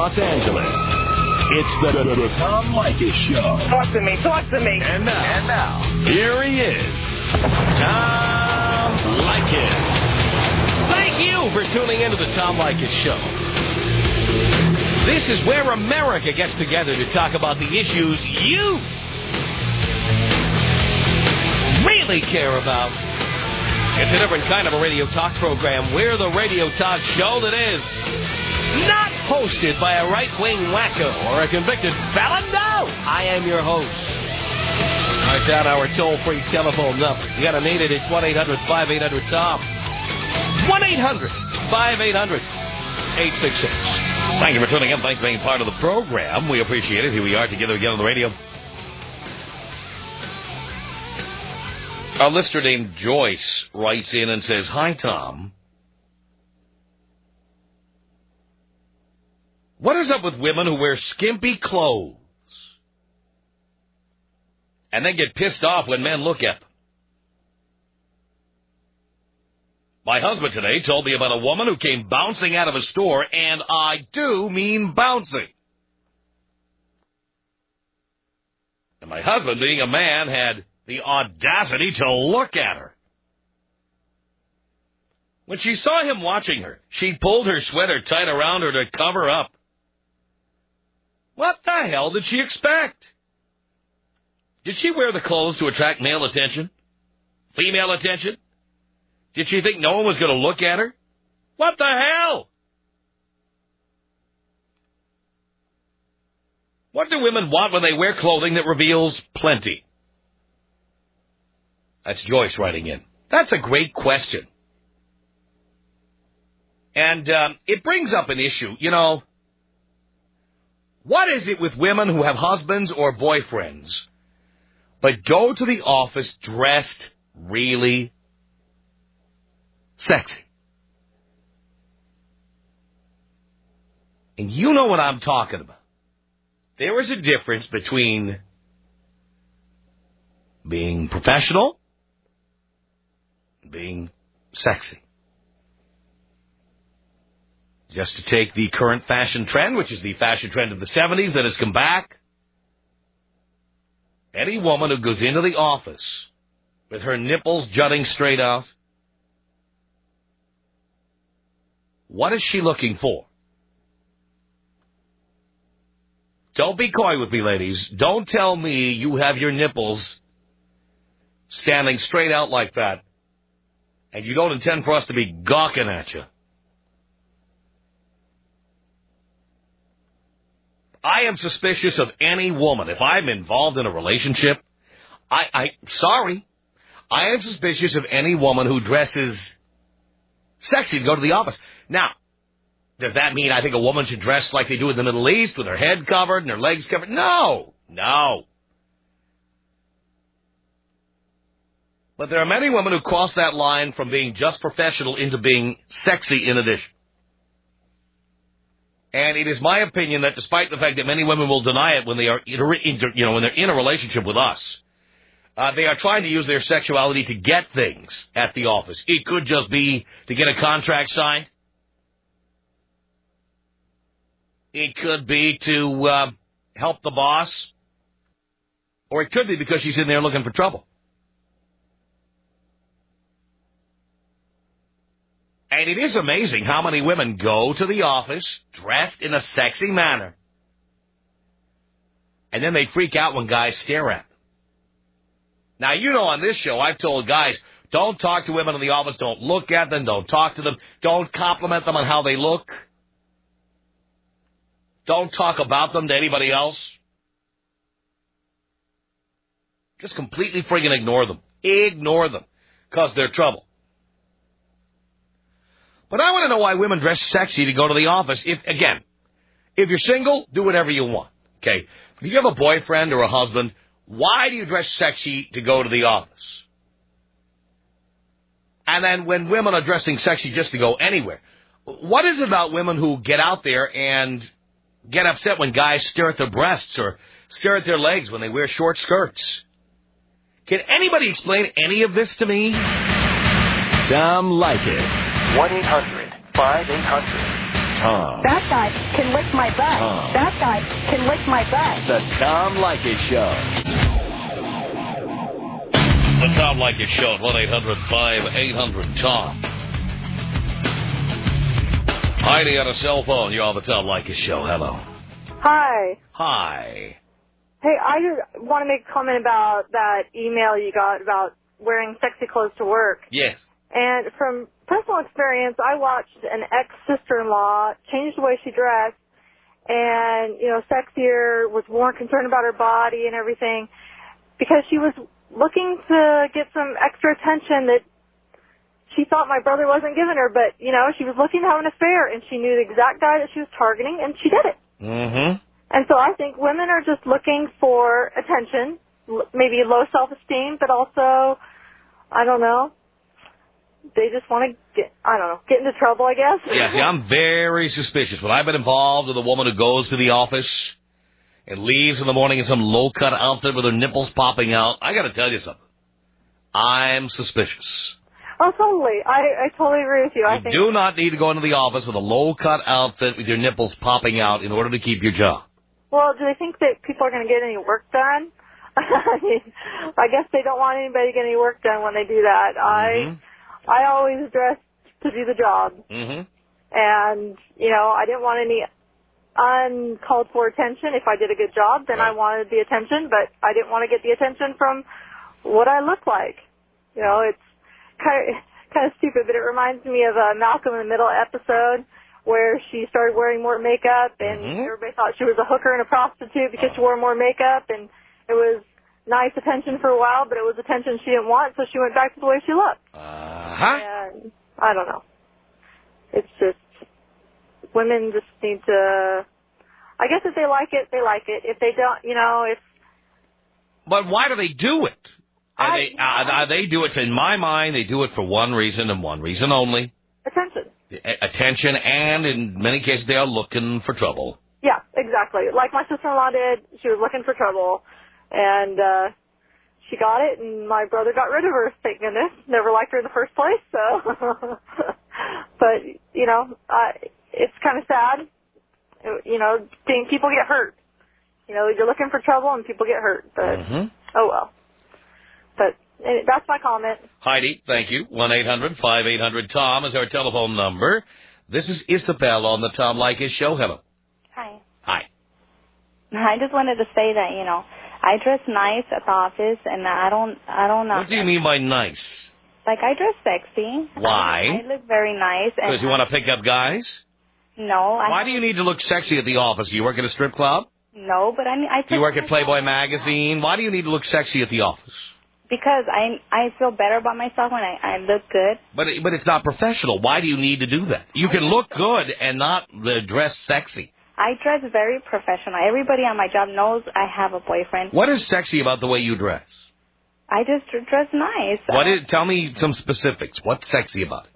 Los Angeles. It's the Tom Leykis Show. Talk to me. And now, here he is, Tom Leykis. Thank you for tuning into the Tom Leykis Show. This is where America gets together to talk about the issues you really care about. It's a different kind of a radio talk program. We're the radio talk show that is not hosted by a right-wing wacko or a convicted felon. No, I am your host. Write down our toll-free telephone number. You gotta need it. It's 1-800-5800-TOM. 1-800-5800-866. Thank you for tuning in. Thanks for being part of the program. We appreciate it. Here we are together again on the radio. A listener named Joyce writes in and says, "Hi, Tom. What is up with women who wear skimpy clothes and then get pissed off when men look at them? My husband today told me about a woman who came bouncing out of a store, and I do mean bouncing. And my husband, being a man, had the audacity to look at her. When she saw him watching her, she pulled her sweater tight around her to cover up. What the hell did she expect? Did she wear the clothes to attract male attention? Female attention? Did she think no one was going to look at her? What the hell? What do women want when they wear clothing that reveals plenty?" That's Joyce writing in. That's a great question. And it brings up an issue. You know, what is it with women who have husbands or boyfriends but go to the office dressed really sexy? And you know what I'm talking about. There is a difference between being professional and being sexy. Just to take the current fashion trend, which is the fashion trend of the 70s that has come back, any woman who goes into the office with her nipples jutting straight out, what is she looking for? Don't be coy with me, ladies. Don't tell me you have your nipples standing straight out like that, and you don't intend for us to be gawking at you. I am suspicious of any woman. If I'm involved in a relationship, sorry, I am suspicious of any woman who dresses sexy to go to the office. Now, does that mean I think a woman should dress like they do in the Middle East with her head covered and her legs covered? No. But there are many women who cross that line from being just professional into being sexy in addition. And it is my opinion that despite the fact that many women will deny it when they are, when they're in a relationship with us, they are trying to use their sexuality to get things at the office. It could just be to get a contract signed. It could be to help the boss. Or it could be because she's in there looking for trouble. And it is amazing how many women go to the office dressed in a sexy manner. And then they freak out when guys stare at them. Now, you know, on this show, I've told guys, don't talk to women in the office, don't look at them, don't talk to them, don't compliment them on how they look. Don't talk about them to anybody else. Just completely friggin' ignore them. Ignore them, because they're trouble. But I want to know why women dress sexy to go to the office. If you're single, do whatever you want, okay? But if you have a boyfriend or a husband, why do you dress sexy to go to the office? And then when women are dressing sexy just to go anywhere, what is it about women who get out there and get upset when guys stare at their breasts or stare at their legs when they wear short skirts? Can anybody explain any of this to me? Tom Leykis. 1-800-5800-TOM. Tom. That guy can lick my butt. Tom. That guy can lick my butt. The Tom Leykis Show. The Tom Leykis Show at 1-800-5800-TOM. Heidi on a cell phone. You're on the Tom Leykis Show. Hello. Hi. Hi. Hey, I just want to make a comment about that email you got about wearing sexy clothes to work. Yes. And from personal experience, I watched an ex-sister-in-law change the way she dressed and, sexier, was more concerned about her body and everything because she was looking to get some extra attention that she thought my brother wasn't giving her. But, she was looking to have an affair, and she knew the exact guy that she was targeting, and she did it. Mm-hmm. And so I think women are just looking for attention, maybe low self-esteem, but also, I don't know, they just want to get into trouble, I guess. Yeah, see, I'm very suspicious. When I've been involved with a woman who goes to the office and leaves in the morning in some low-cut outfit with her nipples popping out, I got to tell you something. I'm suspicious. Oh, totally. I totally agree with you. I You think do not need to go into the office with a low-cut outfit with your nipples popping out in order to keep your job. Well, do they think that people are going to get any work done? I mean, I guess they don't want anybody to get any work done when they do that. Mm-hmm. I always dress to do the job. Mm-hmm. And, I didn't want any uncalled for attention. If I did a good job, then Right. I wanted the attention, but I didn't want to get the attention from what I look like. It's kind of stupid, but it reminds me of a Malcolm in the Middle episode where she started wearing more makeup, and everybody thought she was a hooker and a prostitute because she wore more makeup, and it was nice attention for a while, but it was attention she didn't want, so she went back to the way she looked. And I don't know. It's just, women just need to, I guess if they like it, they like it. If they don't, if... But why do they do it? They do it, in my mind, they do it for one reason and one reason only. Attention. Attention, and in many cases, they are looking for trouble. Yeah, exactly. Like my sister-in-law did, she was looking for trouble, and she got it, and my brother got rid of her, thank goodness. Never liked her in the first place, so... But, it's kind of sad, seeing people get hurt. You're looking for trouble, and people get hurt, but oh well. But that's my comment. Heidi, thank you. 1-800-5800-TOM is our telephone number. This is Isabelle on the Tom Leykis Show. Hello. Hi. Hi. I just wanted to say that, I dress nice at the office, and I don't know. What do you mean by nice? Like, I dress sexy. Why? I look very nice. Because you want to pick up guys? No. Why do you need to look sexy at the office? Do you work at a strip club? No, but I mean, Do you work at Playboy magazine? Why do you need to look sexy at the office? Because I feel better about myself when I look good. But it's not professional. Why do you need to do that? You can look good and not dress sexy. I dress very professional. Everybody on my job knows I have a boyfriend. What is sexy about the way you dress? I just dress nice. Tell me some specifics. What's sexy about it?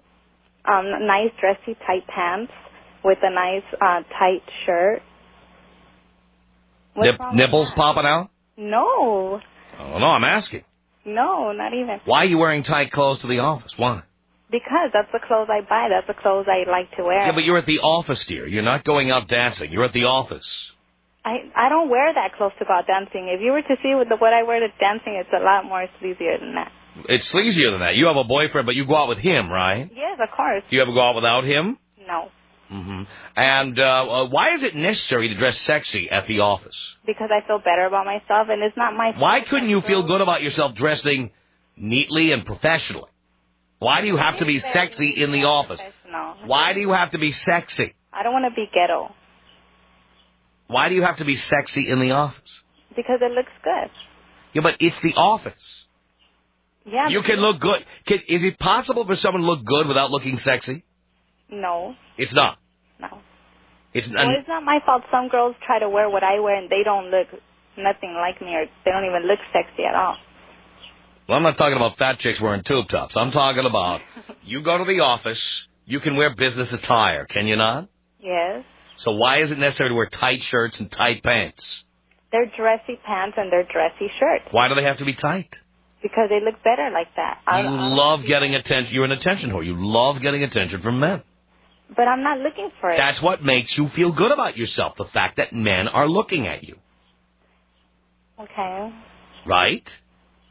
Nice dressy tight pants with a nice tight shirt. Nipples popping out? No. Oh, no, I'm asking. No, not even. Why are you wearing tight clothes to the office? Why? Because that's the clothes I buy. That's the clothes I like to wear. Yeah, but you're at the office, dear. You're not going out dancing. You're at the office. I don't wear that clothes to go out dancing. If you were to see what I wear to dancing, it's a lot more sleazier than that. It's sleazier than that. You have a boyfriend, but you go out with him, right? Yes, of course. Do you ever go out without him? No. Mm-hmm. And why is it necessary to dress sexy at the office? Because I feel better about myself, and it's not my fault. Why couldn't you feel good about yourself dressing neatly and professionally? Why do you have to be sexy in the office? Why do you have to be sexy? I don't want to be ghetto. Why do you have to be sexy in the office? Because it looks good. Yeah, but it's the office. Yeah. You can look good. Is it possible for someone to look good without looking sexy? No. It's not. No. It's not my fault. Some girls try to wear what I wear, and they don't look nothing like me, or they don't even look sexy at all. Well, I'm not talking about fat chicks wearing tube tops. I'm talking about you go to the office, you can wear business attire, can you not? Yes. So why is it necessary to wear tight shirts and tight pants? They're dressy pants and they're dressy shirts. Why do they have to be tight? Because they look better like that. You love getting attention. You're an attention whore. You love getting attention from men. But I'm not looking for it. That's what makes you feel good about yourself, the fact that men are looking at you. Okay. Right?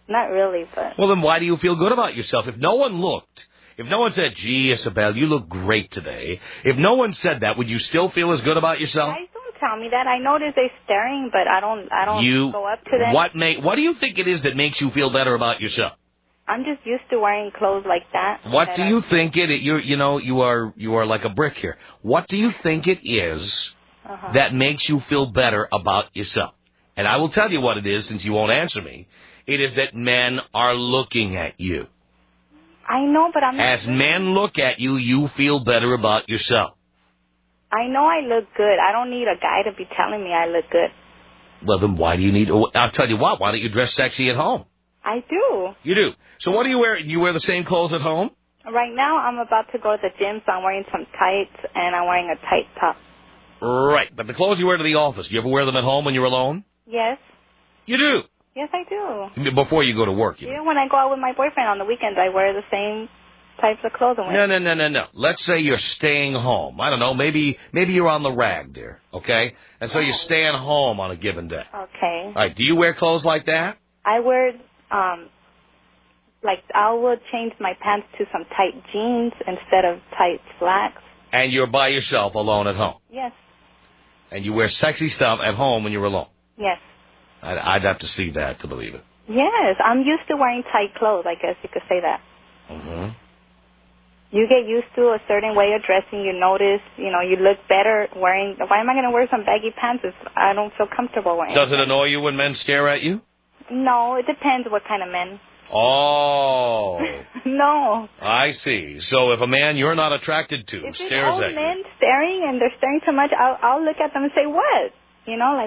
Not really, but... Well, then why do you feel good about yourself? If no one looked, if no one said, gee, Isabelle, you look great today, if no one said that, would you still feel as good about yourself? Guys don't tell me that. I notice they're staring, but I don't go up to them. What do you think it is that makes you feel better about yourself? I'm just used to wearing clothes like that. What do you think it is? You are like a brick here. What do you think it is that makes you feel better about yourself? And I will tell you what it is, since you won't answer me. It is that men are looking at you. I know, but I'm not... As men look at you, you feel better about yourself. I know I look good. I don't need a guy to be telling me I look good. Well, then why do you need... I'll tell you what. Why don't you dress sexy at home? I do. You do. So what do you wear? You wear the same clothes at home? Right now, I'm about to go to the gym, so I'm wearing some tights, and I'm wearing a tight top. Right. But the clothes you wear to the office, do you ever wear them at home when you're alone? Yes. You do? Yes, I do. Before you go to work, you Even when I go out with my boyfriend on the weekends, I wear the same types of clothes. No. Let's say you're staying home. I don't know. Maybe you're on the rag, dear. Okay? And so you're staying home on a given day. Okay. All right. Do you wear clothes like that? I wear, I would change my pants to some tight jeans instead of tight slacks. And you're by yourself alone at home? Yes. And you wear sexy stuff at home when you're alone? Yes. I'd have to see that to believe it. Yes. I'm used to wearing tight clothes, I guess you could say that. Mm-hmm. You get used to a certain way of dressing. You notice, you look better wearing... Why am I going to wear some baggy pants if I don't feel comfortable wearing them? Does it annoy you when men stare at you? No, it depends what kind of men. Oh. No. I see. So if a man you're not attracted to if stares old at you... men staring and they're staring too much, I'll look at them and say, what?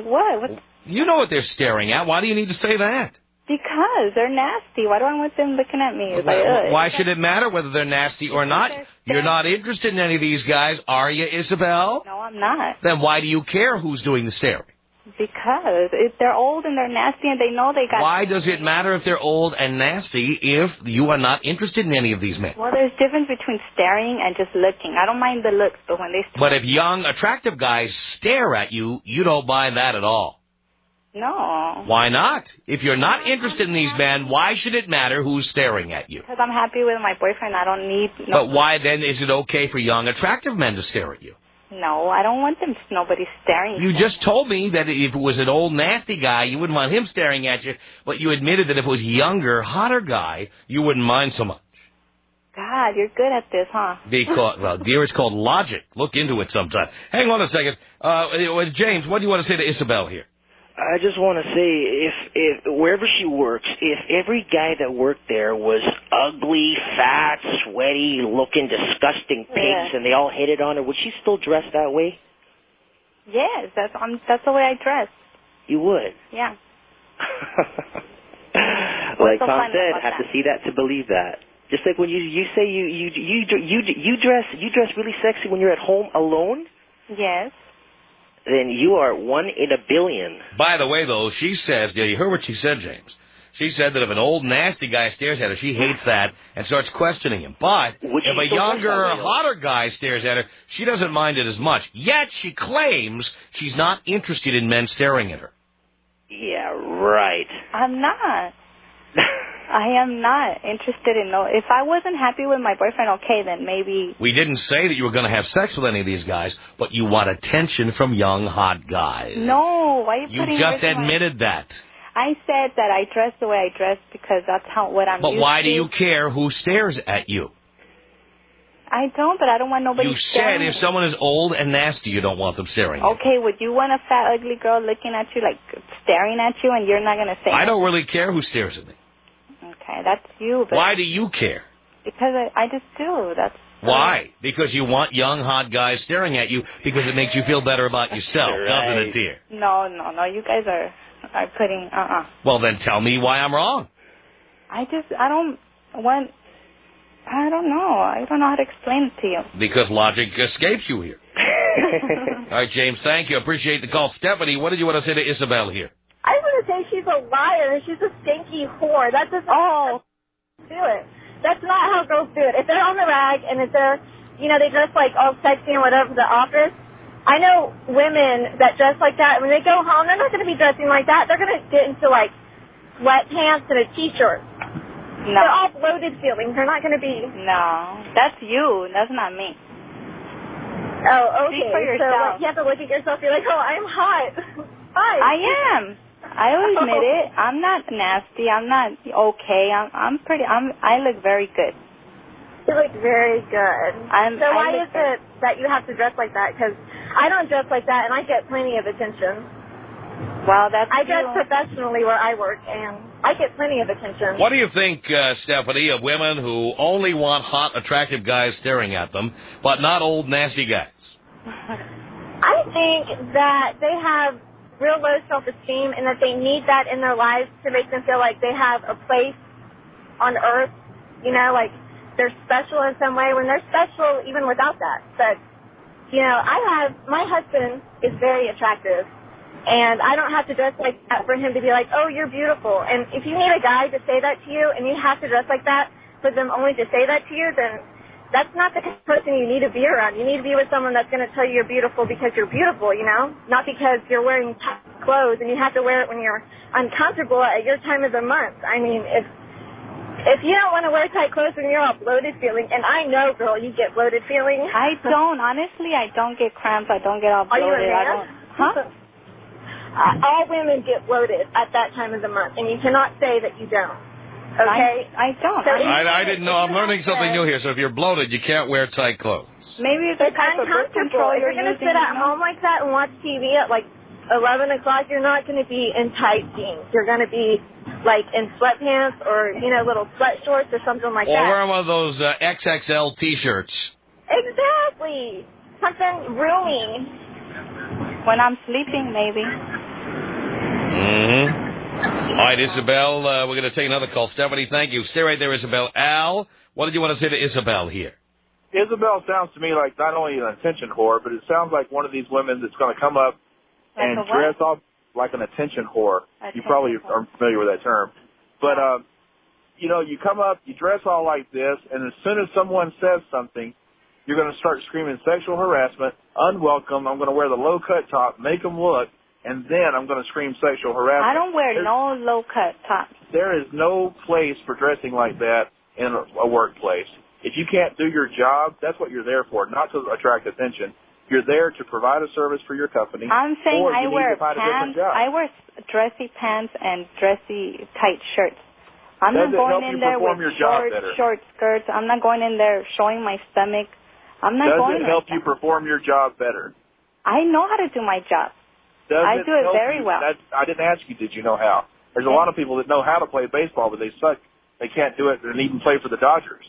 What? You know what they're staring at. Why do you need to say that? Because they're nasty. Why do I want them looking at me? Why should it matter whether they're nasty or not? You're not interested in any of these guys, are you, Isabelle? No, I'm not. Then why do you care who's doing the staring? Because if they're old and they're nasty and they know they got... Why does it matter if they're old and nasty if you are not interested in any of these men? Well, there's difference between staring and just looking. I don't mind the looks, but when they stare... But if young, attractive guys stare at you, you don't mind that at all. No. Why not? If you're not interested in these men, why should it matter who's staring at you? Because I'm happy with my boyfriend. I don't need... But why then is it okay for young, attractive men to stare at you? No, I don't want them. Nobody staring. You just told me that if it was an old, nasty guy, you wouldn't want him staring at you, but you admitted that if it was a younger, hotter guy, you wouldn't mind so much. God, you're good at this, huh? Because, well, dear, it's called logic. Look into it sometime. Hang on a second. James, what do you want to say to Isabelle here? I just want to say, if wherever she works, if every guy that worked there was ugly, fat, sweaty, looking, disgusting pigs, and they all hated on her, would she still dress that way? Yes, that's the way I dress. You would? Yeah. Like Tom said, have to see that to believe that. Just like when you say you dress really sexy when you're at home alone. Yes. Then you are 1 in a billion. By the way, though, she says, you heard what she said, James. She said that if an old, nasty guy stares at her, she hates that and starts questioning him. But if a younger, hotter guy stares at her, she doesn't mind it as much. Yet she claims she's not interested in men staring at her. Yeah, right. I'm not. I am not interested in no. If I wasn't happy with my boyfriend, okay, then maybe... We didn't say that you were going to have sex with any of these guys, but you want attention from young, hot guys. No, why are you putting... You just admitted that. I said that I dress the way I dress because that's what I'm used to. But why do you care who stares at you? I don't, but I don't want nobody staring. You said if someone is old and nasty, you don't want them staring at you. Okay, would you want a fat, ugly girl looking at you, like staring at you, and you're not going to say I don't really care who stares at me. Okay, that's you. But why do you care? Because I just do. That's why? Because you want young, hot guys staring at you because it makes you feel better about yourself, doesn't it, dear? No. You guys are putting, Well, then tell me why I'm wrong. I don't know. I don't know how to explain it to you. Because logic escapes you here. All right, James, thank you. Appreciate the call. Stephanie, what did you want to say to Isabelle here? I want to say she's a liar. She's a stinky whore. That doesn't do it. That's not how girls do it. If they're on the rag and if they're, they dress like all sexy and whatever for the office. I know women that dress like that. When they go home, they're not going to be dressing like that. They're going to get into, like, sweatpants and a T-shirt. No. They're all bloated feelings. They're not going to be. No. That's you. That's not me. Oh, okay. Speak for yourself. So, like, you have to look at yourself. You're like, oh, I'm hot. Hi. I am. I'll admit it. I'm not nasty. I'm not okay. I look very good. You look very good. So why is it that you have to dress like that? Because I don't dress like that, and I get plenty of attention. Well, I dress professionally where I work, and I get plenty of attention. What do you think, Stephanie, of women who only want hot, attractive guys staring at them, but not old, nasty guys? I think that they have real low self-esteem and that they need that in their lives to make them feel like they have a place on Earth, like they're special in some way when they're special even without that. But, my husband is very attractive, and I don't have to dress like that for him to be like, oh, you're beautiful. And if you need a guy to say that to you and you have to dress like that for them only to say that to you, then that's not the person you need to be around. You need to be with someone that's going to tell you you're beautiful because you're beautiful, not because you're wearing tight clothes and you have to wear it when you're uncomfortable at your time of the month. I mean, if you don't want to wear tight clothes when you're all bloated feeling, and I know, girl, you get bloated feeling. I don't. Honestly, I don't get cramps. I don't get all bloated. Are you a man? Huh? All women get bloated at that time of the month, and you cannot say that you don't. Okay? I don't. So I didn't know. I'm learning something new here. So if you're bloated, you can't wear tight clothes. Maybe it's the type of birth control if you're going to sit at home like that and watch TV at like 11 o'clock, you're not going to be in tight jeans. You're going to be like in sweatpants or, little sweat shorts or something like that. Or wear one of those XXL T-shirts. Exactly. Something roomy. When I'm sleeping, maybe. Mm-hmm. All right, Isabelle, we're going to take another call. Stephanie, thank you. Stay right there, Isabelle. Al, what did you want to say to Isabelle here? Isabelle sounds to me like not only an attention whore, but it sounds like one of these women that's going to come up and dress off like an attention whore. You probably are familiar with that term. But, you come up, you dress all like this, and as soon as someone says something, you're going to start screaming sexual harassment, unwelcome, I'm going to wear the low-cut top, make them look, and then I'm going to scream sexual harassment. I don't wear no low-cut tops. There is no place for dressing like that in a workplace. If you can't do your job, that's what you're there for, not to attract attention. You're there to provide a service for your company. I'm saying or I you wear need to find a different pants. job. I wear dressy pants and dressy tight shirts. I'm not going in there with short skirts. I'm not going in there showing my stomach. I'm not going Does it help you perform your job better? I know how to do my job. I do it very well. I didn't ask you, did you know how? There's a lot of people that know how to play baseball, but they suck. They can't do it and even play for the Dodgers.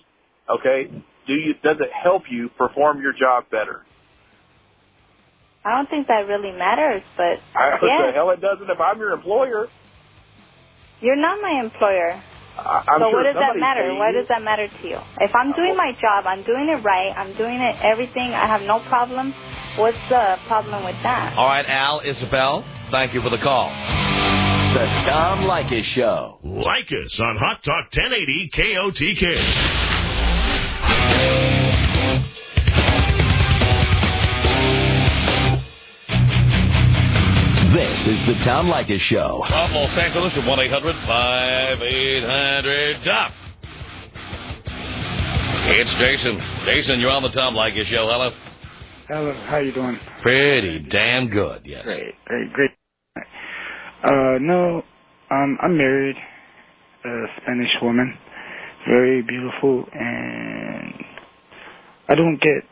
Okay? Does it help you perform your job better? I don't think that really matters, but What the hell it doesn't if I'm your employer. You're not my employer. So what does that matter? Why does that matter to you? If I'm doing my job, I'm doing it right, I'm doing it everything, I have no problem, what's the problem with that? All right, Al, Isabelle, thank you for the call. The Tom Leykis Show. Like us on Hot Talk 1080 KOTK. This is the Tom Leykis Show. From Los Angeles at 1-800-5800-TOP. It's Jason. Jason, you're on the Tom Leykis Show. Hello. Hello. How you doing? Pretty damn good, yes. Great. No, I'm married, a Spanish woman, very beautiful, and I don't get,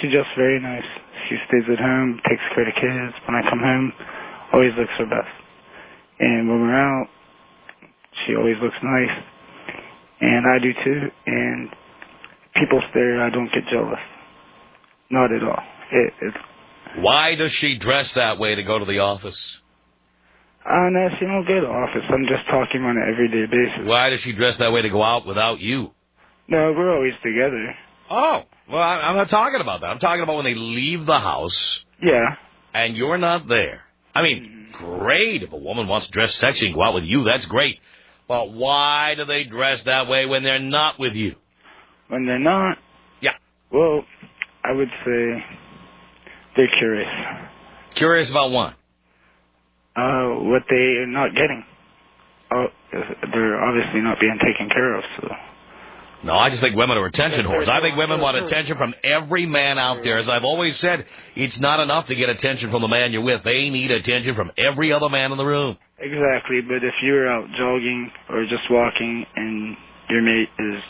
she's just very nice. She stays at home, takes care of the kids. When I come home, always looks her best. And when we're out, she always looks nice. And I do too. And people stare, I don't get jealous. Not at all. Why does she dress that way to go to the office? No, she don't go to the office. I'm just talking on an everyday basis. Why does she dress that way to go out without you? No, we're always together. Oh, well, I'm not talking about that. I'm talking about when they leave the house. Yeah. And you're not there. I mean, great. If a woman wants to dress sexy and go out with you, that's great. But why do they dress that way when they're not with you? When they're not? Yeah. Well, I would say they're curious. Curious about what? What they are not getting. They're obviously not being taken care of, so... No, I just think women are attention whores. I think women want attention from every man out there. As I've always said, it's not enough to get attention from the man you're with. They need attention from every other man in the room. Exactly, but if you're out jogging or just walking and your mate is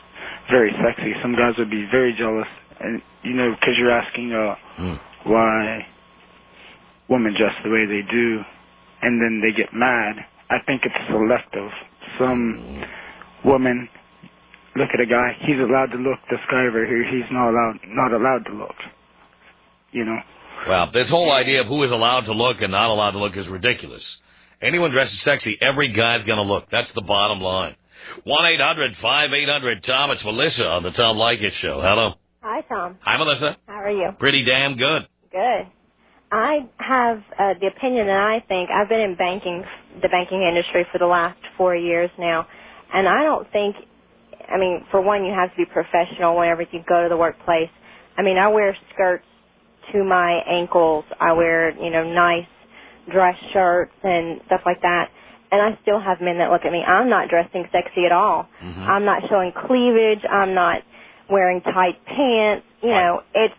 very sexy, some guys would be very jealous. And, you know, because you're asking why women dress the way they do, and then they get mad. I think it's selective. Some women look at a guy, he's allowed to look. This guy over here, he's not allowed to look. You know? Well, this whole idea of who is allowed to look and not allowed to look is ridiculous. Anyone dresses sexy, every guy's going to look. That's the bottom line. 1-800-5800-TOM. It's Melissa on the Tom Leykis Show. Hello. Hi, Tom. Hi, Melissa. How are you? Pretty damn good. Good. I have the opinion that I think I've been in the banking industry for the last 4 years now, and I don't think, I mean, for one, you have to be professional whenever you go to the workplace. I mean, I wear skirts to my ankles. I wear, you know, nice dress shirts and stuff like that, and I still have men that look at me. I'm not dressing sexy at all. Mm-hmm. I'm not showing cleavage. I'm not wearing tight pants. You know, it's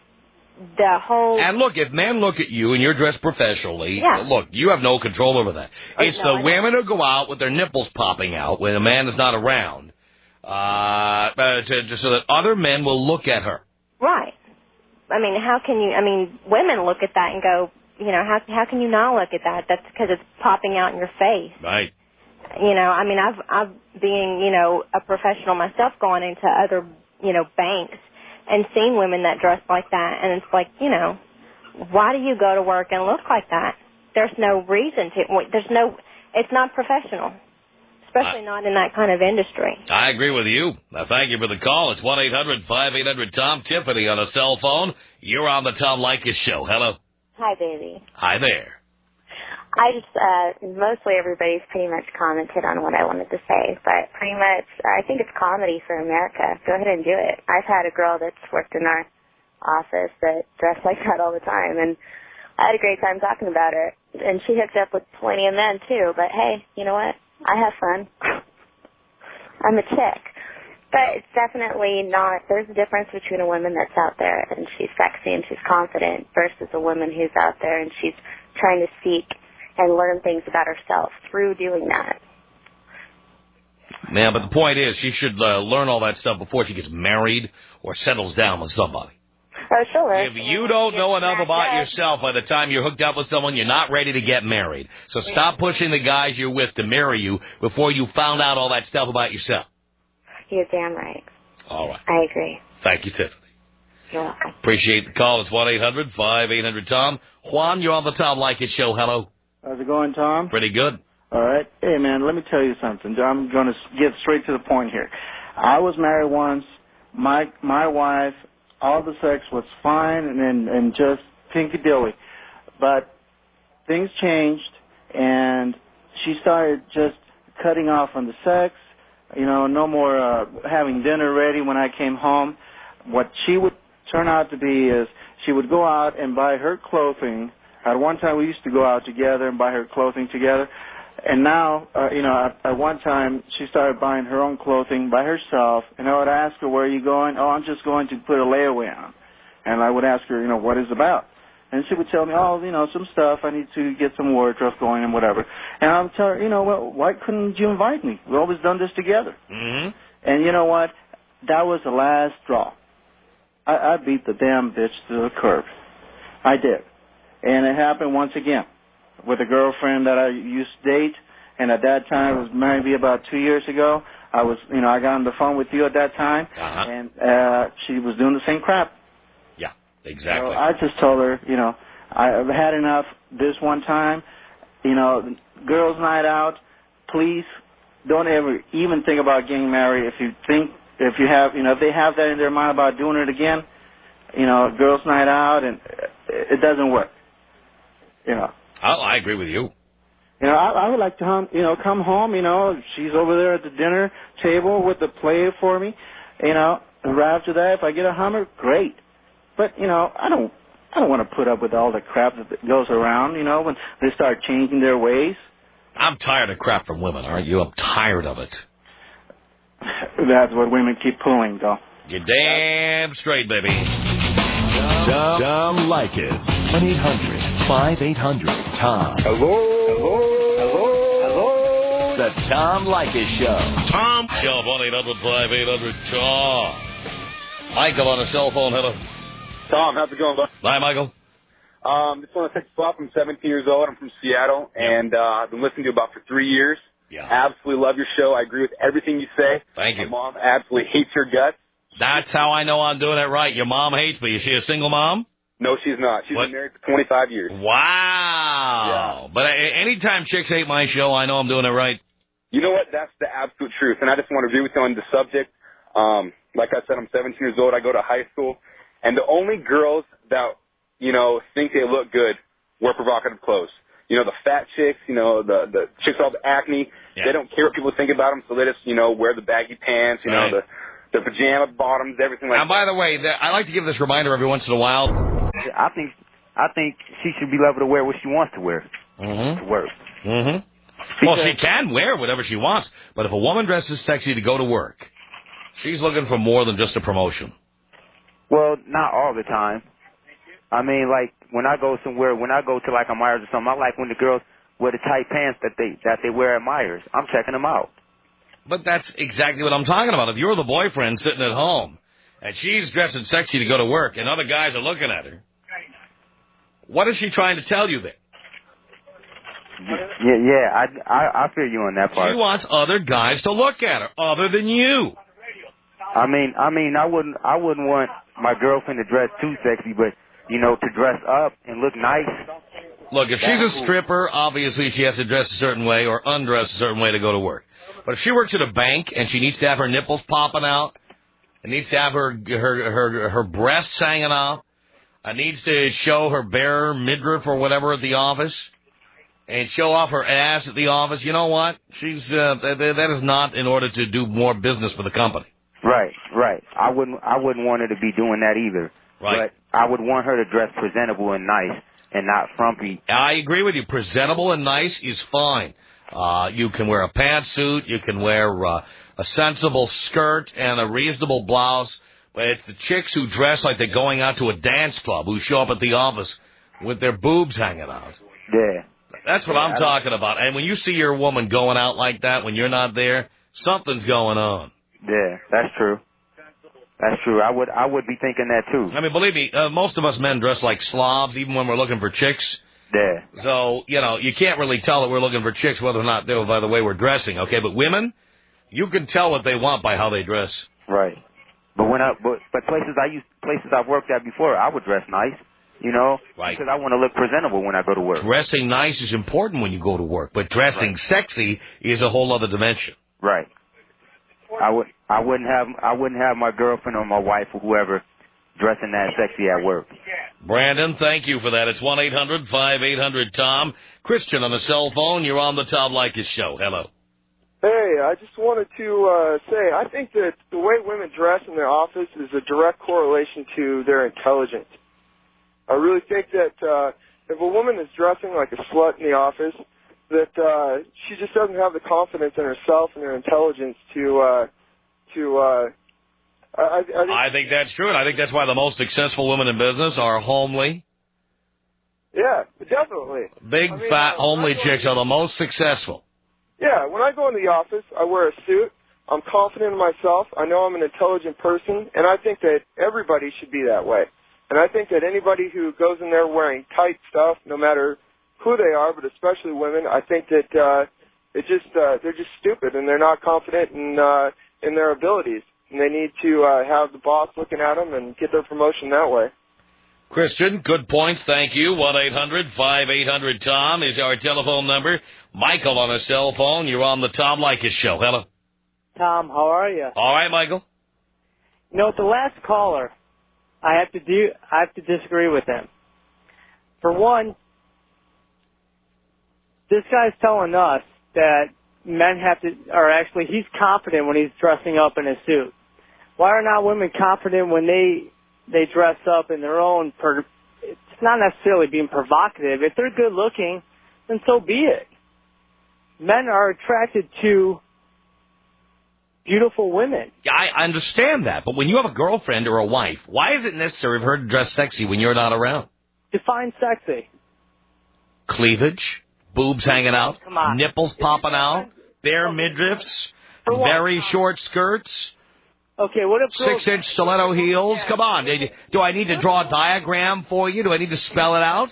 the whole... And look, if men look at you and you're dressed professionally, look, you have no control over that. It's the women who go out with their nipples popping out when a man is not around, so that other men will look at her. Right. I mean, how can you... I mean, women look at that and go, you know, how can you not look at that? That's because it's popping out in your face. Right. You know, I mean, I've being, you know, a professional myself, going into other, you know, banks and seen women that dress like that, and it's like, you know, why do you go to work and look like that? There's no reason to. It's not professional, especially not in that kind of industry. I agree with you. Now, thank you for the call. It's 1-800-5800-TOM. Tiffany on a cell phone. You're on the Tom Leykis Show. Hello. Hi, baby. Hi there. I just, mostly everybody's pretty much commented on what I wanted to say, but pretty much, I think it's comedy for America. Go ahead and do it. I've had a girl that's worked in our office that dressed like that all the time, and I had a great time talking about her. And she hooked up with plenty of men, too, but hey, you know what? I have fun. I'm a chick. But it's definitely not, there's a difference between a woman that's out there and she's sexy and she's confident versus a woman who's out there and she's trying to seek and learn things about herself through doing that. Yeah, but the point is, she should learn all that stuff before she gets married or settles down with somebody. Oh, sure. If you don't know enough about yourself by the time you're hooked up with someone, you're not ready to get married. So stop pushing the guys you're with to marry you before you found out all that stuff about yourself. You're damn right. All right. I agree. Thank you, Tiffany. You're welcome. Appreciate the call. It's 1-800-5800-TOM. Juan, you're on the Tom Leykis Show. Hello. How's it going, Tom? Pretty good. All right. Hey, man, let me tell you something. I'm going to get straight to the point here. I was married once. My wife, all the sex was fine and just pinky-dilly. But things changed, and she started just cutting off on the sex. You know, no more having dinner ready when I came home. What she would turn out to be is she would go out and buy her clothing. At one time, we used to go out together and buy her clothing together. And now, you know, at one time, she started buying her own clothing by herself. And I would ask her, where are you going? Oh, I'm just going to put a layaway on. And I would ask her, you know, what is it about? And she would tell me, oh, you know, some stuff. I need to get some wardrobe going and whatever. And I would tell her, you know, well, why couldn't you invite me? We've always done this together. Mm-hmm. And you know what? That was the last straw. I beat the damn bitch to the curb. I did. And it happened once again with a girlfriend that I used to date. And at that time, it was maybe about 2 years ago. I got on the phone with you at that time. Uh-huh. And she was doing the same crap. Yeah, exactly. So I just told her, you know, I've had enough this one time. You know, girls' night out, please don't ever even think about getting married. If they have that in their mind about doing it again, you know, girls' night out, and it doesn't work. You know. I agree with you. You know, I would like to, come home. You know, she's over there at the dinner table with the plate for me. You know, and right after that, if I get a Hummer, great. But, you know, I don't want to put up with all the crap that goes around, you know, when they start changing their ways. I'm tired of crap from women, aren't you? I'm tired of it. That's what women keep pulling, though. You're damn straight, baby. Tom Leykis. 1-800-5800-TOM. Hello. The Tom Leykis Show. Tom. Show 1-800-5800-TOM. Michael on a cell phone. Hello. Tom, how's it going, bud? Hi, Michael. Just want to take a spot. I'm 17 years old. I'm from Seattle, and I've been listening to you about for 3 years. Yeah. Absolutely love your show. I agree with everything you say. Thank you. My mom absolutely hates your guts. That's how I know I'm doing it right. Your mom hates me. Is she a single mom? No, she's not. She's been married for 25 years. Wow. Yeah. But anytime chicks hate my show, I know I'm doing it right. You know what? That's the absolute truth. And I just want to agree with you on the subject. Like I said, I'm 17 years old. I go to high school. And the only girls that, you know, think they look good wear provocative clothes. You know, the fat chicks, you know, the chicks with all the acne, they don't care what people think about them, so they just, you know, wear the baggy pants, you know, the pajama bottoms, everything like that. And by the way, I like to give this reminder every once in a while. I think she should be able to wear what she wants to wear to work. Mm-hmm. Well, she can wear whatever she wants, but if a woman dresses sexy to go to work, she's looking for more than just a promotion. Well, not all the time. I mean, like, when I go somewhere, when I go to, like, a Myers or something, I like when the girls wear the tight pants that they wear at Myers. I'm checking them out. But that's exactly what I'm talking about. If you're the boyfriend sitting at home, and she's dressing sexy to go to work, and other guys are looking at her, what is she trying to tell you there? Yeah, I feel you on that part. She wants other guys to look at her, other than you. I mean, I wouldn't want my girlfriend to dress too sexy, but, you know, to dress up and look nice. Look, if she's a stripper, obviously she has to dress a certain way or undress a certain way to go to work. But if she works at a bank and she needs to have her nipples popping out, and needs to have her breasts hanging out, and needs to show her bare midriff or whatever at the office, and show off her ass at the office, you know what? She's that is not in order to do more business for the company. Right. I wouldn't want her to be doing that either. Right. But I would want her to dress presentable and nice and not frumpy. I agree with you. Presentable and nice is fine. You can wear a pantsuit. You can wear a sensible skirt and a reasonable blouse. But it's the chicks who dress like they're going out to a dance club who show up at the office with their boobs hanging out. Yeah. That's what I'm talking about. And when you see your woman going out like that when you're not there, something's going on. Yeah, that's true. That's true. I would be thinking that too. I mean, believe me, most of us men dress like slobs, even when we're looking for chicks. Yeah. So, you know, you can't really tell that we're looking for chicks whether or not they're by the way we're dressing, okay? But women, you can tell what they want by how they dress. Right. But but places I've worked at before, I would dress nice, you know, right? Because I want to look presentable when I go to work. Dressing nice is important when you go to work, but dressing sexy is a whole other dimension. Right. I wouldn't have my girlfriend or my wife or whoever dressing that sexy at work. Brandon, thank you for that. It's 1-800-5800-TOM. Christian on the cell phone. You're on the Tom Leykis Show. Hello. Hey, I just wanted to say I think that the way women dress in their office is a direct correlation to their intelligence. I really think that if a woman is dressing like a slut in the office, that she just doesn't have the confidence in herself and her intelligence I think that's true, and I think that's why the most successful women in business are homely. Yeah, definitely. Big, fat, homely chicks are the most successful. Yeah, when I go in the office, I wear a suit. I'm confident in myself. I know I'm an intelligent person, and I think that everybody should be that way. And I think that anybody who goes in there wearing tight stuff, no matter who they are, but especially women, I think that they're just stupid and they're not confident in their abilities. And they need to have the boss looking at them and get their promotion that way. Christian, good points. Thank you. 1-800-5800-TOM is our telephone number. Michael on a cell phone. You're on the Tom Leykis Show. Hello. Tom, how are you? All right, Michael. You know, with the last caller, I have to disagree with him. For one, this guy's telling us that men he's confident when he's dressing up in a suit. Why are not women confident when they they dress up in their own, it's not necessarily being provocative. If they're good looking, then so be it. Men are attracted to beautiful women. Yeah, I understand that, but when you have a girlfriend or a wife, why is it necessary for her to dress sexy when you're not around? Define sexy. Cleavage, boobs hanging out, nipples popping out, bare midriffs, very short skirts. Okay, what if 6-inch stiletto heels? Come on. Do I need to draw a diagram for you? Do I need to spell it out?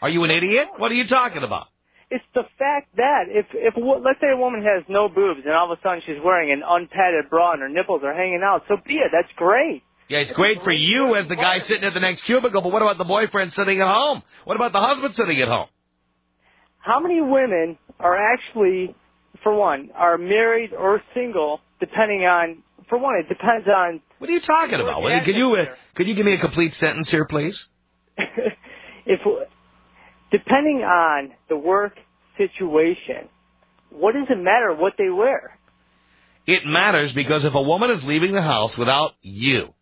Are you an idiot? What are you talking about? It's the fact that if let's say a woman has no boobs and all of a sudden she's wearing an unpadded bra and her nipples are hanging out, so be it. That's great. Yeah, it's great for you as the guy sitting at the next cubicle, but what about the boyfriend sitting at home? What about the husband sitting at home? How many women are actually, for one, are married or single, depending on, for one, it depends on... What are you talking about? Could you give me a complete sentence here, please? Depending on the work situation, what does it matter what they wear? It matters because if a woman is leaving the house without you,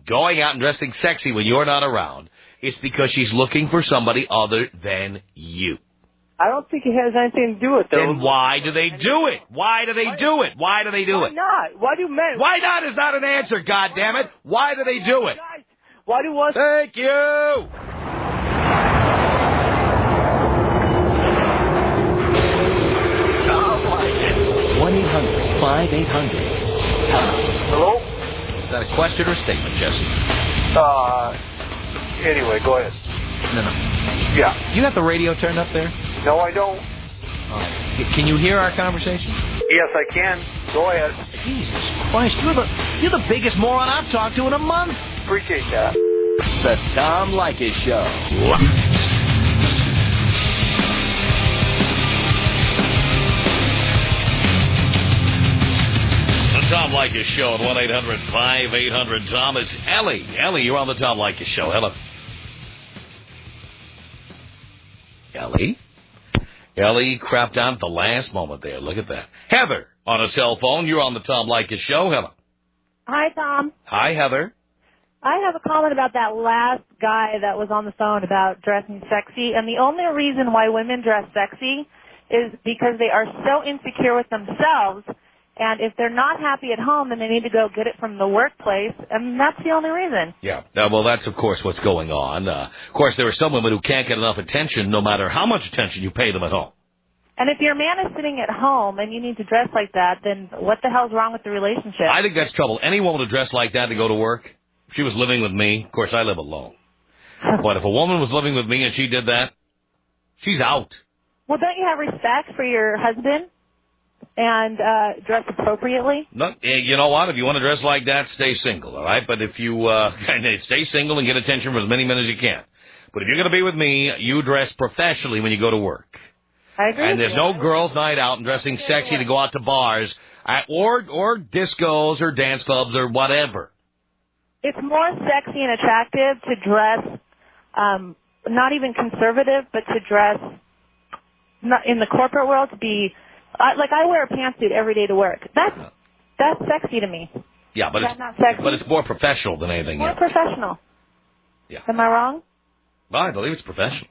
going out and dressing sexy when you're not around, it's because she's looking for somebody other than you. I don't think it has anything to do with it. Then why do they do it? Why do they do it? Why do they do it? Why not? Why do men? Why not is not an answer, goddammit. Why do they do it? Why do us... Thank you! Tom. Hello? Is that a question or statement, Jesse? Anyway, go ahead. No. Yeah. You got the radio turned up there? No, I don't. Can you hear our conversation? Yes, I can. Go ahead. Jesus Christ, you're the biggest moron I've talked to in a month. Appreciate that. The Tom Leykis Show. Tom Leykis Show at 1-800-5800-TOM. It's Ellie. Ellie, you're on the Tom Leykis Show. Hello. Ellie? Ellie crapped out at the last moment there. Look at that. Heather, on a cell phone. You're on the Tom Leykis Show. Hello. Hi, Tom. Hi, Heather. I have a comment about that last guy that was on the phone about dressing sexy. And the only reason why women dress sexy is because they are so insecure with themselves. And if they're not happy at home, then they need to go get it from the workplace, and that's the only reason. Yeah, well, that's, of course, what's going on. Of course, there are some women who can't get enough attention no matter how much attention you pay them at home. And if your man is sitting at home and you need to dress like that, then what the hell's wrong with the relationship? I think that's trouble. Any woman to dress like that to go to work, if she was living with me, of course, I live alone. But if a woman was living with me and she did that, she's out. Well, don't you have respect for your husband? And dress appropriately? No, you know what? If you want to dress like that, stay single, all right? But if you stay single and get attention from as many men as you can. But if you're going to be with me, you dress professionally when you go to work. I agree. And there's no girls' night out and dressing sexy to go out to bars or discos or dance clubs or whatever. It's more sexy and attractive to dress, not even conservative, but to dress not in the corporate world to be... like I wear a pantsuit every day to work. That's sexy to me. Yeah, but That's not sexy. But it's more professional than anything more else. Professional. Yeah. Am I wrong? Well, I believe it's professional.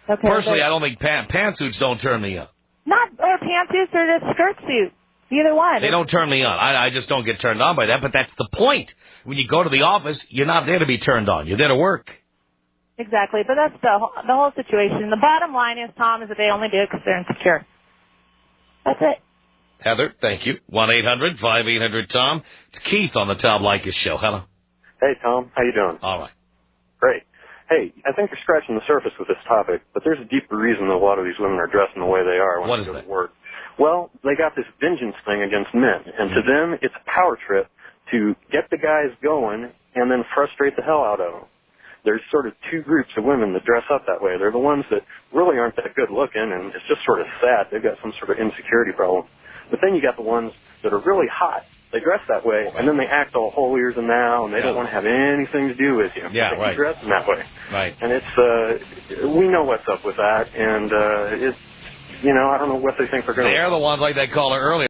Okay. Personally, I don't think pantsuits don't turn me on. Or pantsuits or just skirt suits. Either one. They don't turn me on. I just don't get turned on by that. But that's the point. When you go to the office, you're not there to be turned on. You're there to work. Exactly. But that's the whole situation. The bottom line is, Tom, is that they only do it because they're insecure. That's it. Heather, thank you. 1-800-5800-TOM. It's Keith on the Tom Leykis Show. Hello. Hey, Tom. How you doing? All right. Great. Hey, I think you're scratching the surface with this topic, but there's a deeper reason that a lot of these women are dressing the way they are when they go to work. Well, they got this vengeance thing against men, and to them, it's a power trip to get the guys going and then frustrate the hell out of them. There's sort of two groups of women that dress up that way. They're the ones that really aren't that good looking, and it's just sort of sad. They've got some sort of insecurity problem. But then you got the ones that are really hot. They dress that way, and then they act all holier than thou, and they don't want to have anything to do with you. Yeah, they keep dressing that way. Right. And it's, we know what's up with that, and it's, I don't know what they think they're going to do. They're the ones like that caller earlier.